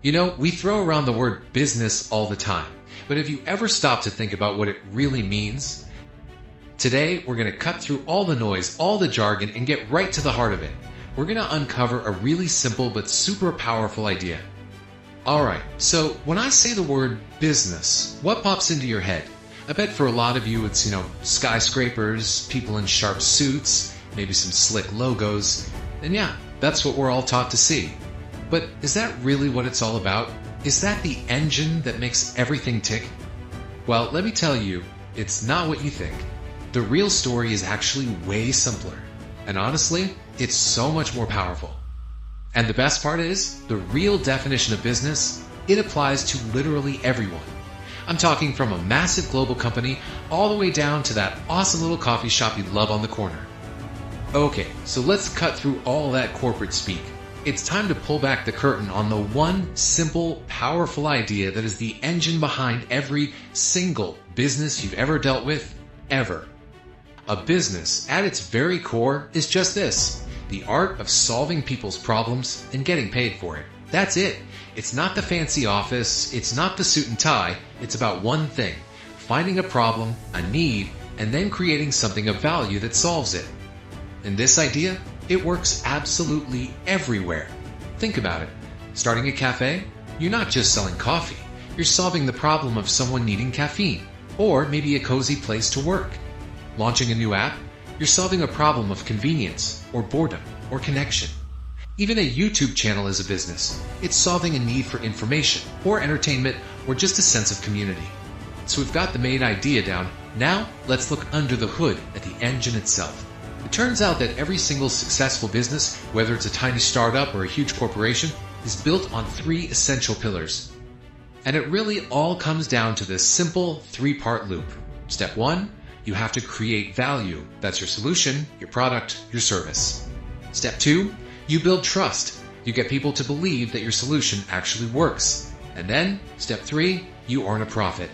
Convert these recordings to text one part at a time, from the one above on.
You know, we throw around the word business all the time, but have you ever stopped to think about what it really means? Today, we're going to cut through all the noise, all the jargon, and get right to the heart of it. We're going to uncover a really simple but super powerful idea. Alright, so when I say the word business, what pops into your head? I bet for a lot of you it's, skyscrapers, people in sharp suits, maybe some slick logos, and yeah, that's what we're all taught to see. But is that really what it's all about? Is that the engine that makes everything tick? Well, let me tell you, it's not what you think. The real story is actually way simpler. And honestly, it's so much more powerful. And the best part is, the real definition of business, it applies to literally everyone. I'm talking from a massive global company all the way down to that awesome little coffee shop you love on the corner. Okay, so let's cut through all that corporate speak. It's time to pull back the curtain on the one simple, powerful idea that is the engine behind every single business you've ever dealt with, ever. A business, at its very core, is just this: the art of solving people's problems and getting paid for it. That's it. It's not the fancy office, it's not the suit and tie, it's about one thing: finding a problem, a need, and then creating something of value that solves it. And this idea, it works absolutely everywhere. Think about it. Starting a cafe, you're not just selling coffee. You're solving the problem of someone needing caffeine, or maybe a cozy place to work. Launching a new app, you're solving a problem of convenience, or boredom, or connection. Even a YouTube channel is a business. It's solving a need for information, or entertainment, or just a sense of community. So we've got the main idea down. Now, let's look under the hood at the engine itself. It turns out that every single successful business, whether it's a tiny startup or a huge corporation, is built on three essential pillars. And it really all comes down to this simple three-part loop. Step 1, you have to create value. That's your solution, your product, your service. Step 2, you build trust. You get people to believe that your solution actually works. And then, step 3, you earn a profit.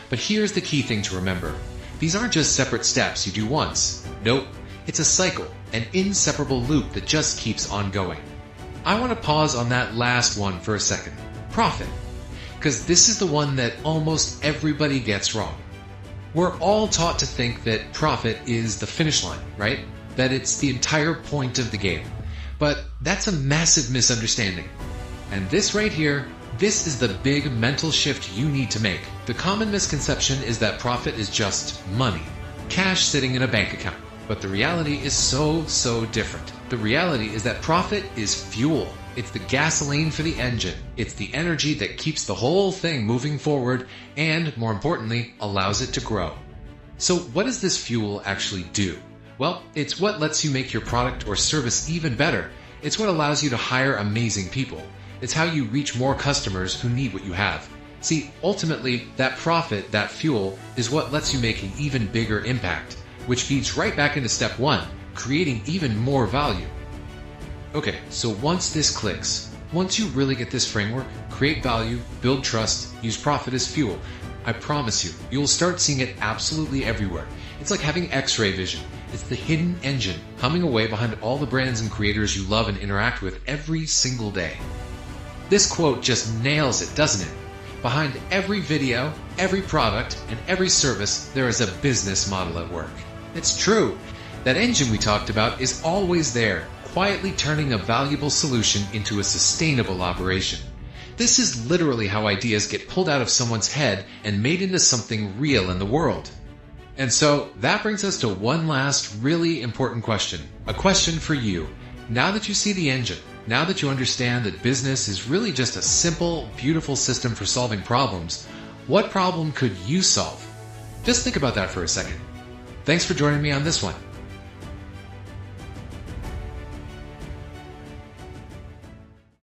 But here's the key thing to remember. These aren't just separate steps you do once. Nope. It's a cycle, an inseparable loop that just keeps on going. I want to pause on that last one for a second. Profit. Because this is the one that almost everybody gets wrong. We're all taught to think that profit is the finish line, right? That it's the entire point of the game. But that's a massive misunderstanding. And this right here, this is the big mental shift you need to make. The common misconception is that profit is just money, cash sitting in a bank account. But the reality is so different. The reality is that profit is fuel. It's the gasoline for the engine. It's the energy that keeps the whole thing moving forward and, more importantly, allows it to grow. So what does this fuel actually do? Well, it's what lets you make your product or service even better. It's what allows you to hire amazing people. It's how you reach more customers who need what you have. See, ultimately, that profit, that fuel, is what lets you make an even bigger impact, which feeds right back into step 1, creating even more value. Okay, so once this clicks, once you really get this framework, create value, build trust, use profit as fuel, I promise you, you'll start seeing it absolutely everywhere. It's like having X-ray vision. It's the hidden engine humming away behind all the brands and creators you love and interact with every single day. This quote just nails it, doesn't it? Behind every video, every product, and every service, there is a business model at work. It's true. That engine we talked about is always there, quietly turning a valuable solution into a sustainable operation. This is literally how ideas get pulled out of someone's head and made into something real in the world. And so that brings us to one last really important question. A question for you. Now that you see the engine, now that you understand that business is really just a simple, beautiful system for solving problems, what problem could you solve? Just think about that for a second. Thanks for joining me on this one.